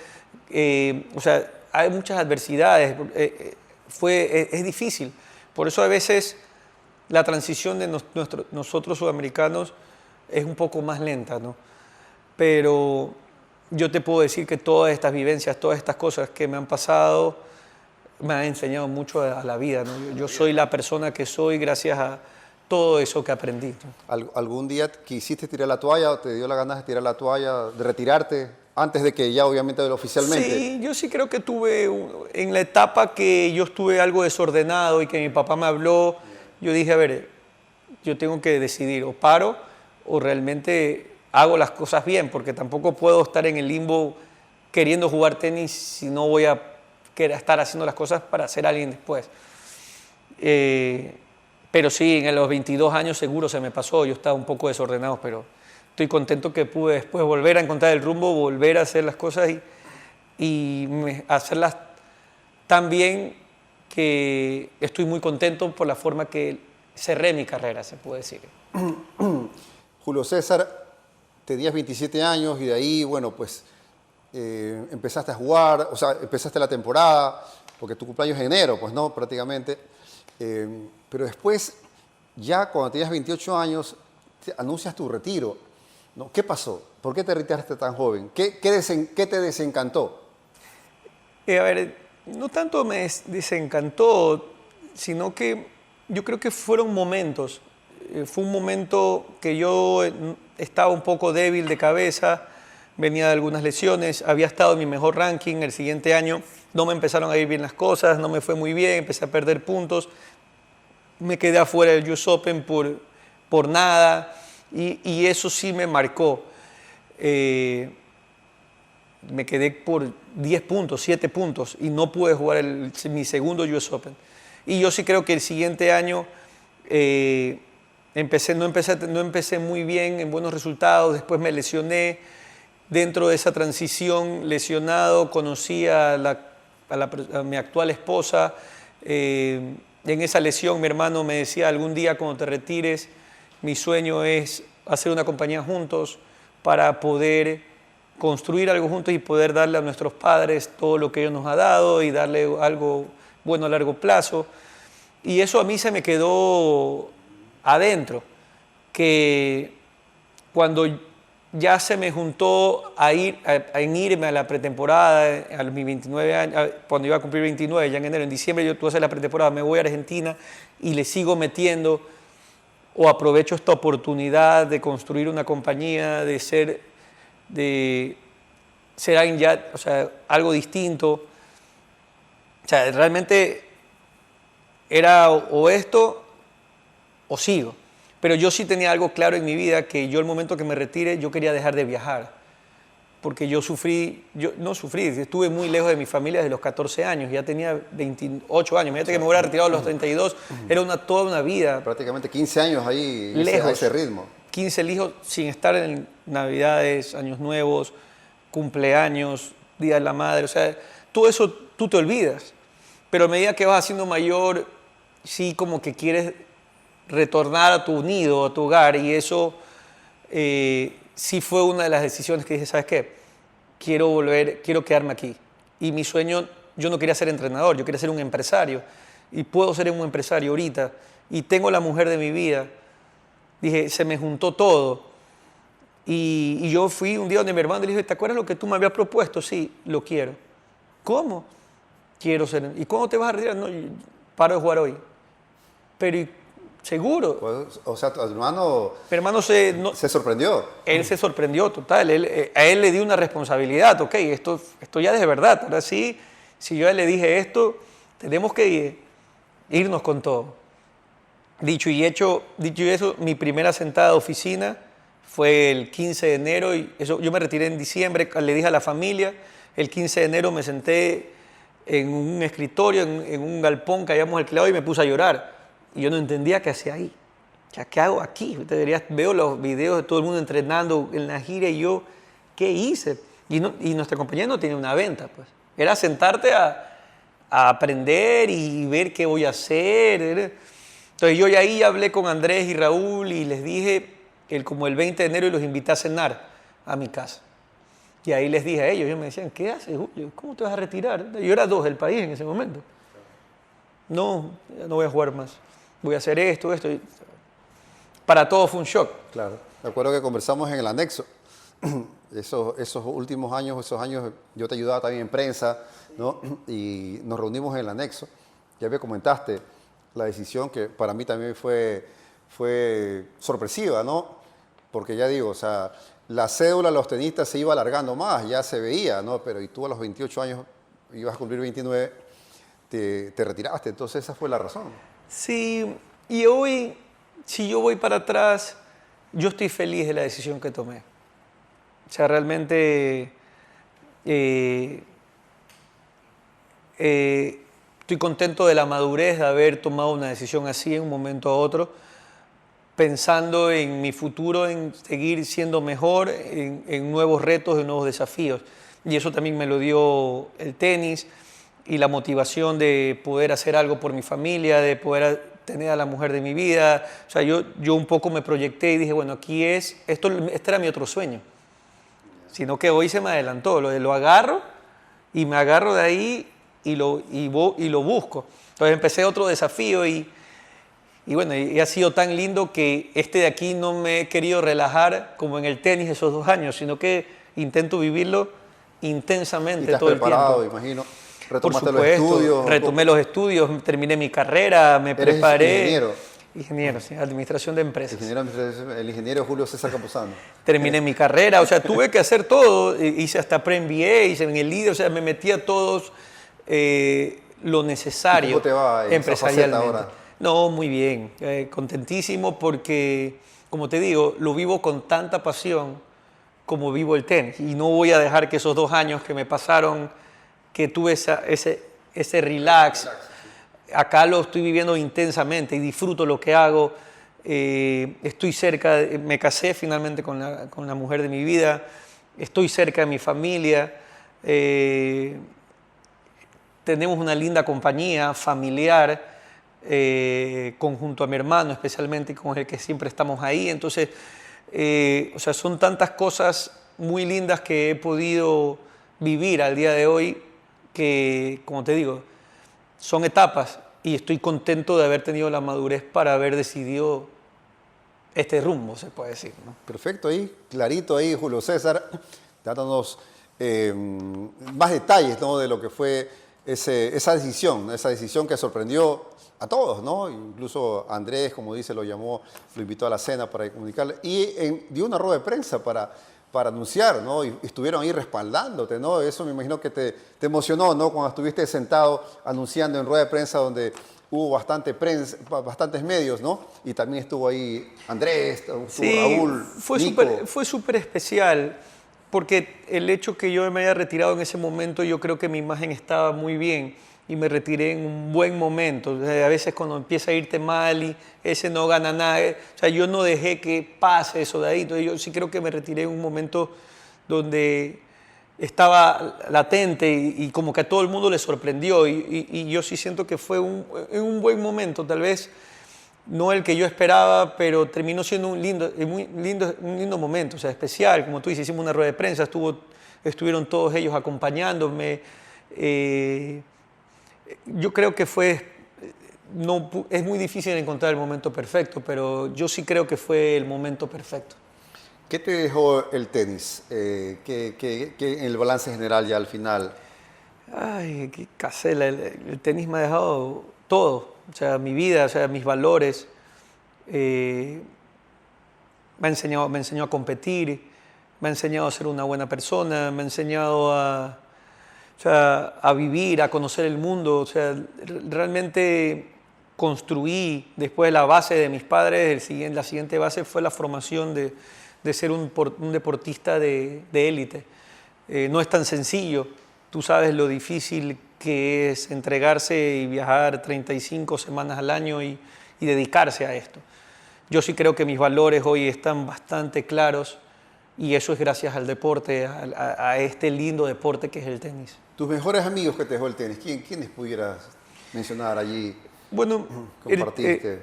o sea, hay muchas adversidades, es difícil. Por eso a veces la transición de nosotros sudamericanos es un poco más lenta, ¿no? Pero yo te puedo decir que todas estas vivencias, todas estas cosas que me han pasado, me han enseñado mucho a la vida, ¿no? Yo soy la persona que soy gracias a todo eso que aprendí, ¿no? ¿Algún día quisiste tirar la toalla o te dio la ganas de tirar la toalla, de retirarte, antes de que ya obviamente oficialmente? Sí, yo sí creo que tuve, en la etapa que yo estuve algo desordenado y que mi papá me habló, yo dije, a ver, yo tengo que decidir, o paro o realmente hago las cosas bien, porque tampoco puedo estar en el limbo queriendo jugar tenis si no voy a estar haciendo las cosas para ser alguien después. Pero sí, en los 22 años seguro se me pasó, yo estaba un poco desordenado, pero estoy contento que pude después volver a encontrar el rumbo, volver a hacer las cosas y hacerlas tan bien que estoy muy contento por la forma que cerré mi carrera, se puede decir. Julio César, tenías 27 años y de ahí, bueno, pues empezaste a jugar, o sea, empezaste la temporada, porque tu cumpleaños es en enero, pues no, prácticamente. Pero después, ya cuando tenías 28 años, anuncias tu retiro, ¿no? ¿Qué pasó? ¿Por qué te retiraste tan joven? ¿Qué te desencantó? A ver, no tanto me desencantó, sino que yo creo que fueron momentos. Fue un momento que yo estaba un poco débil de cabeza, venía de algunas lesiones, había estado en mi mejor ranking. El siguiente año no me empezaron a ir bien las cosas, no me fue muy bien, empecé a perder puntos, me quedé afuera del US Open por nada, y eso sí me marcó. Me quedé por 10 puntos, 7 puntos, y no pude jugar mi segundo US Open. Y yo sí creo que el siguiente año no empecé muy bien en buenos resultados, después me lesioné. Dentro de esa transición, lesionado, conocí a mi actual esposa. En esa lesión mi hermano me decía, algún día cuando te retires, mi sueño es hacer una compañía juntos para poder construir algo juntos y poder darle a nuestros padres todo lo que ellos nos han dado y darle algo bueno a largo plazo. Y eso a mí se me quedó adentro, que cuando ya se me juntó en irme a la pretemporada a mis 29 años, cuando iba a cumplir 29, ya en enero, en diciembre yo tuve que hacer la pretemporada, me voy a Argentina y le sigo metiendo, o aprovecho esta oportunidad de construir una compañía, de ser alguien ya, o sea, algo distinto. O sea, realmente era o esto o sigo. Pero yo sí tenía algo claro en mi vida, que yo el momento que me retire, yo quería dejar de viajar. Porque estuve muy lejos de mi familia desde los 14 años, ya tenía 28 años. Imagínate que me hubiera retirado a los 32, era toda una vida. Prácticamente 15 años ahí lejos, a ese ritmo. 15 hijos sin estar en Navidades, Años Nuevos, cumpleaños, Día de la Madre. O sea, todo eso tú te olvidas. Pero a medida que vas haciendo mayor, sí como que quieres retornar a tu nido, a tu hogar, y eso sí fue una de las decisiones que dije, ¿sabes qué? Quiero quedarme aquí. Y mi sueño, yo no quería ser entrenador, yo quería ser un empresario, y puedo ser un empresario ahorita, y tengo la mujer de mi vida. Dije, se me juntó todo, y yo fui un día donde mi hermano le dije, ¿te acuerdas lo que tú me habías propuesto? Sí, lo quiero. ¿Cómo? Quiero ser. ¿Y cuándo te vas a retirar? No, paro de jugar hoy. Pero seguro. Pues, o sea, tu hermano, mi hermano se sorprendió. Él se sorprendió total. A él le di una responsabilidad. Ok, esto ya es de verdad. Ahora sí, si yo a él le dije esto, tenemos que irnos con todo. Dicho y eso, mi primera sentada de oficina fue el 15 de enero. Y eso, yo me retiré en diciembre, le dije a la familia. El 15 de enero me senté en un escritorio, en un galpón que habíamos alquilado, y me puse a llorar. Y yo no entendía qué hacía ahí. O sea, ¿qué hago aquí? Veo los videos de todo el mundo entrenando en la gira, y yo, ¿qué hice? Y nuestra compañía no tenía una venta, pues. Era sentarte a aprender y ver qué voy a hacer. Entonces yo ahí hablé con Andrés y Raúl y les dije, como el 20 de enero, y los invité a cenar a mi casa. Y ahí les dije a ellos me decían, ¿qué haces, Julio? ¿Cómo te vas a retirar? Yo era 2 del país en ese momento. No voy a jugar más. Voy a hacer esto. Para todos fue un shock. Claro. Recuerdo que conversamos en el anexo. Esos últimos años, yo te ayudaba también en prensa, ¿no? Y nos reunimos en el anexo. Ya me comentaste la decisión, que para mí también fue sorpresiva, ¿no? Porque ya digo, o sea, la cédula de los tenistas se iba alargando más, ya se veía, ¿no? Pero y tú a los 28 años, ibas a cumplir 29, te retiraste. Entonces esa fue la razón. Sí, y hoy, si yo voy para atrás, yo estoy feliz de la decisión que tomé. O sea, realmente estoy contento de la madurez de haber tomado una decisión así en un momento a otro, pensando en mi futuro, en seguir siendo mejor, en nuevos retos, en nuevos desafíos. Y eso también me lo dio el tenis y la motivación de poder hacer algo por mi familia, de poder tener a la mujer de mi vida. O sea, yo un poco me proyecté y dije, bueno, este era mi otro sueño. Sino que hoy se me adelantó, lo agarro y me agarro de ahí y lo busco. Entonces empecé otro desafío y bueno, y ha sido tan lindo que de aquí no me he querido relajar como en el tenis esos 2 años, sino que intento vivirlo intensamente todo el tiempo. ¿Y estás preparado, imagino? ¿Retomaste los estudios? Retomé los estudios, terminé mi carrera, me preparé. Ingeniero. Ingeniero, sí, administración de empresas. El ingeniero Julio César Campuzano. Terminé mi carrera, o sea, tuve que hacer todo, hice hasta pre-MBA, hice en el líder, o sea, me metí a todos lo necesario. ¿Cómo te va empresarialmente? Ahora? No, muy bien, contentísimo porque, como te digo, lo vivo con tanta pasión como vivo el tenis. Y no voy a dejar que esos 2 años que me pasaron, que tuve ese relax, acá lo estoy viviendo intensamente y disfruto lo que hago. Estoy cerca, me casé finalmente con la mujer de mi vida, estoy cerca de mi familia, tenemos una linda compañía familiar, conjunto a mi hermano especialmente, con el que siempre estamos ahí. Entonces, o sea, son tantas cosas muy lindas que he podido vivir al día de hoy que, como te digo, son etapas y estoy contento de haber tenido la madurez para haber decidido este rumbo, se puede decir, ¿no? Perfecto, ahí, clarito ahí, Julio César, dándonos más detalles, ¿no?, de lo que fue esa decisión que sorprendió a todos, ¿no? Incluso Andrés, como dice, lo llamó, lo invitó a la cena para comunicarle y dio una rueda de prensa para anunciar, ¿no? Y estuvieron ahí respaldándote, ¿no? Eso me imagino que te emocionó, ¿no? Cuando estuviste sentado anunciando en rueda de prensa donde hubo bastantes medios, ¿no? Y también estuvo ahí Andrés, estuvo Raúl, fue súper especial porque el hecho que yo me haya retirado en ese momento, yo creo que mi imagen estaba muy bien y me retiré en un buen momento. O sea, a veces cuando empieza a irte mal y ese no gana nada, o sea, yo no dejé que pase eso de ahí. Entonces yo sí creo que me retiré en un momento donde estaba latente y como que a todo el mundo le sorprendió y yo sí siento que fue un buen momento, tal vez no el que yo esperaba, pero terminó siendo un lindo momento, o sea, especial. Como tú dices, hicimos una rueda de prensa, estuvieron todos ellos acompañándome. Yo creo que es muy difícil encontrar el momento perfecto, pero yo sí creo que fue el momento perfecto. ¿Qué te dejó el tenis? ¿Qué en el balance general ya al final? Ay, qué casela. El tenis me ha dejado todo. O sea, mi vida, o sea, mis valores. Me ha enseñado a competir, me ha enseñado a ser una buena persona, me ha enseñado a vivir, a conocer el mundo. O sea, realmente construí después la base de mis padres. La siguiente base fue la formación de ser un deportista de élite. No es tan sencillo. Tú sabes lo difícil que es entregarse y viajar 35 semanas al año y dedicarse a esto. Yo sí creo que mis valores hoy están bastante claros y eso es gracias al deporte, a este lindo deporte que es el tenis. ¿Tus mejores amigos que te dejó el tenis? ¿Quiénes pudieras mencionar allí? Bueno, compartiste.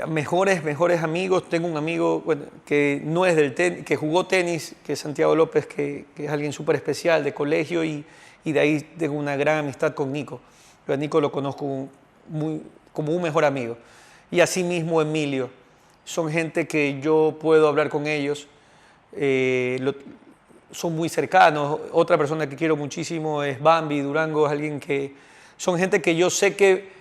Mejores amigos. Tengo un amigo que no es del tenis, que jugó tenis, que es Santiago López, que es alguien súper especial de colegio y de ahí tengo una gran amistad con Nico. Yo a Nico lo conozco como un mejor amigo. Y asimismo Emilio. Son gente que yo puedo hablar con ellos. Son muy cercanos. Otra persona que quiero muchísimo es Bambi Durango, es alguien que... Son gente que yo sé que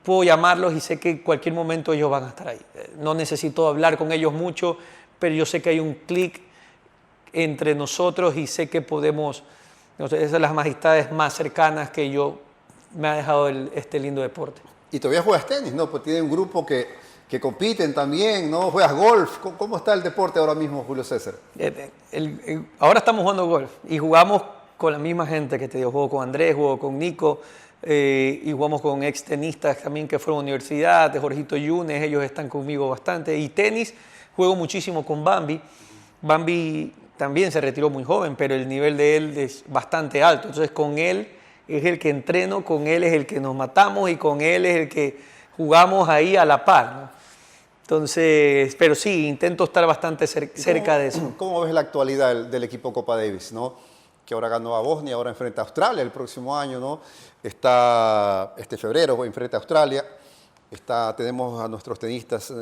puedo llamarlos y sé que en cualquier momento ellos van a estar ahí. No necesito hablar con ellos mucho, pero yo sé que hay un clic entre nosotros y sé que podemos... Esas son las amistades más cercanas que me ha dejado este lindo deporte. Y todavía juegas tenis, ¿no? Pues tiene un grupo que compiten también, ¿no? Juegas golf. ¿Cómo está el deporte ahora mismo, Julio César? Ahora estamos jugando golf y jugamos con la misma gente que te digo. Juego con Andrés, juego con Nico y jugamos con ex tenistas también que fueron a la universidad, de Jorgito Yunes, ellos están conmigo bastante. Y tenis, juego muchísimo con Bambi. Bambi también se retiró muy joven, pero el nivel de él es bastante alto. Entonces con él es el que entreno, con él es el que nos matamos y con él es el que jugamos ahí a la par, ¿no? Entonces, pero sí, intento estar bastante cerca de eso. ¿Cómo ves la actualidad del equipo Copa Davis, ¿no? Que ahora ganó a Bosnia, ahora enfrenta a Australia el próximo año, ¿no? Está este febrero, enfrenta a Australia. Tenemos a nuestros tenistas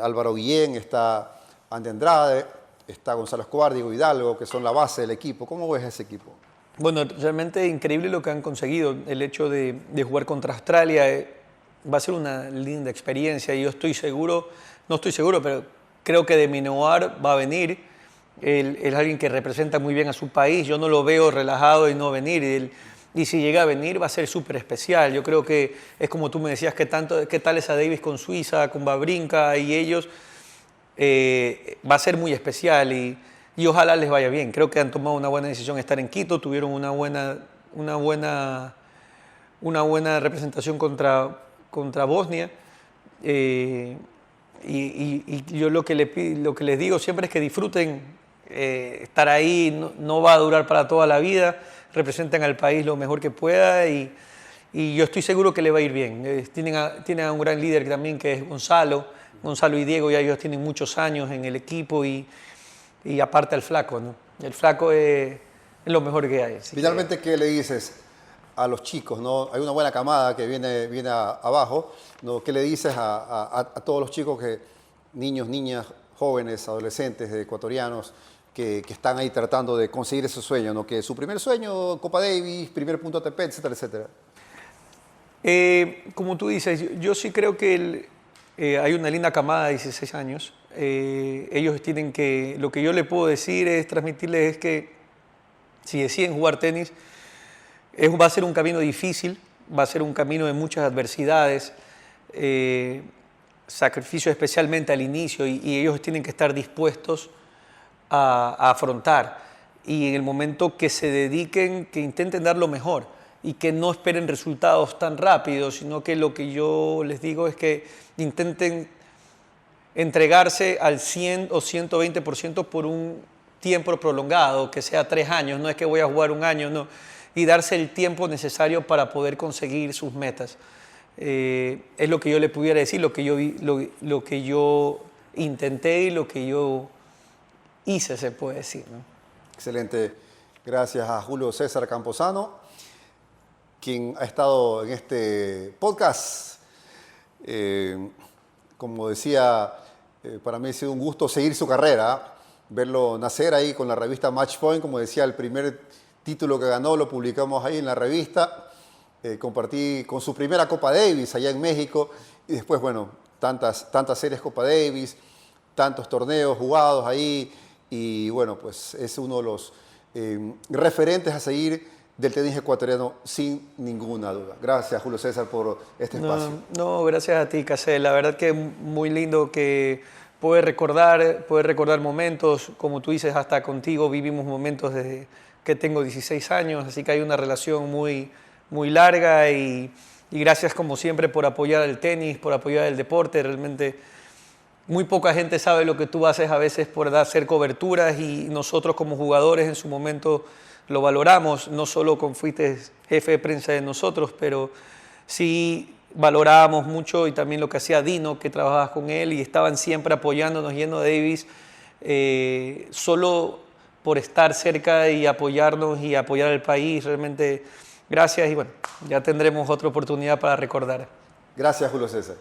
Álvaro Guillén, está Andy Andrade, está Gonzalo Escobar, Diego Hidalgo, que son la base del equipo. ¿Cómo ves ese equipo? Bueno, realmente increíble lo que han conseguido. El hecho de jugar contra Australia va a ser una linda experiencia. Y yo estoy seguro, no estoy seguro, pero creo que de Minoar va a venir. Él es alguien que representa muy bien a su país. Yo no lo veo relajado y no venir. Y si llega a venir va a ser súper especial. Yo creo que es como tú me decías, qué tal es a Davis con Suiza, con Wawrinka y ellos. Va a ser muy especial y ojalá les vaya bien. Creo que han tomado una buena decisión estar en Quito, tuvieron una buena representación contra Bosnia. Y yo lo que les digo siempre es que disfruten estar ahí, no va a durar para toda la vida, representan al país lo mejor que pueda y yo estoy seguro que le va a ir bien. Tienen a un gran líder también que es Gonzalo y Diego, ya ellos tienen muchos años en el equipo y aparte al Flaco, ¿no? El Flaco es lo mejor que hay. Finalmente, ¿qué le dices a los chicos, ¿no? Hay una buena camada que viene abajo, ¿no? ¿Qué le dices a todos los chicos, niños, niñas, jóvenes, adolescentes, ecuatorianos, que están ahí tratando de conseguir ese sueño, ¿no? Que su primer sueño, Copa Davis, primer punto ATP, etcétera, etcétera? Como tú dices, yo sí creo que hay una linda camada de 16 años. Ellos tienen que, lo que yo les puedo decir es transmitirles es que si deciden jugar tenis, va a ser un camino difícil, va a ser un camino de muchas adversidades, sacrificio especialmente al inicio y ellos tienen que estar dispuestos a afrontar y en el momento que se dediquen, que intenten dar lo mejor y que no esperen resultados tan rápidos, sino que lo que yo les digo es que intenten entregarse al 100 o 120% por un tiempo prolongado, que sea 3 años, no es que voy a jugar un año, no, y darse el tiempo necesario para poder conseguir sus metas. Es lo que yo le pudiera decir, lo que yo intenté y lo que yo hice, se puede decir, ¿no? Excelente. Gracias a Julio César Camposano, quien ha estado en este podcast. Como decía, para mí ha sido un gusto seguir su carrera, verlo nacer ahí con la revista Match Point. Como decía, el primer título que ganó lo publicamos ahí en la revista. Compartí con su primera Copa Davis allá en México y después, bueno, tantas series Copa Davis, tantos torneos jugados ahí y bueno, pues es uno de los referentes a seguir del tenis ecuatoriano sin ninguna duda. Gracias, Julio César, por este espacio. No, gracias a ti, Casel. La verdad que es muy lindo que poder recordar momentos, como tú dices, hasta contigo vivimos momentos desde que tengo 16 años, así que hay una relación muy larga y gracias como siempre por apoyar el tenis, por apoyar el deporte. Realmente muy poca gente sabe lo que tú haces a veces por hacer coberturas y nosotros como jugadores en su momento lo valoramos, no solo fuiste jefe de prensa de nosotros, pero sí valorábamos mucho y también lo que hacía Dino, que trabajabas con él y estaban siempre apoyándonos, yendo a Davis, solo por estar cerca y apoyarnos y apoyar al país. Realmente gracias y bueno, ya tendremos otra oportunidad para recordar. Gracias, Julio César.